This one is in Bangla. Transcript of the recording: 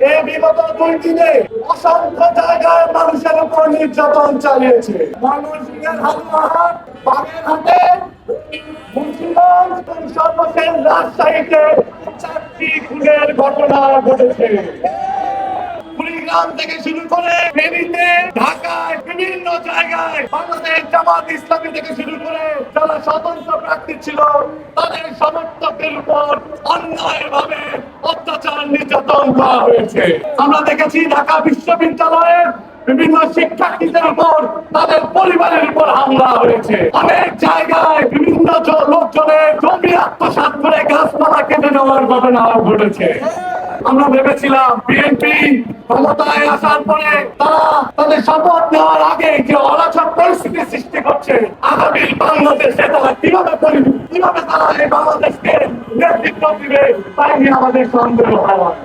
এই বিগত 2 দিনে অসংখ্য জায়গায় মানুষের উপর নির্যাতন চালিয়েছে। ময়মনসিংহের হালুয়াহাট, বাগেরহাটে, মুন্সিগঞ্জ এবং সর্বশেষ রাজশাহীতে 4টি খুনের ঘটনা ঘটেছে। কুড়িগ্রাম থেকে শুরু করে ফেনীতে, ঢাকায়, বিভিন্ন জায়গায় বাংলাদেশ জামাত ইসলামী থেকে শুরু করে যারা স্বতন্ত্র প্রার্থী ছিল তাদের সমর্থকদের উপর অন্যায়ভাবে অত্যাচার নির্যাতন করা হয়েছে। আমরা দেখেছি ঢাকা বিশ্ববিদ্যালয়ের বিভিন্ন শিক্ষার্থীদের উপর তাদের পরিবারের উপর হামলা হয়েছে। অনেক জায়গায় বিভিন্ন লোকজনের জমি আত্মসাৎ করে গাছপালা কেটে নেওয়ার ঘটনা ঘটেছে। আমরা ভেবেছিলাম বিএনপি ক্ষমতায় আসার পরে তারা তাদের শপথ নেওয়ার আগে যে অরাজক পরিস্থিতি সৃষ্টি করছে, আগামী বাংলাদেশে তারা কিভাবে তারা এই বাংলাদেশকে নেতৃত্ব দিবে তাই নিয়ে আমাদের সন্দেহ হয়।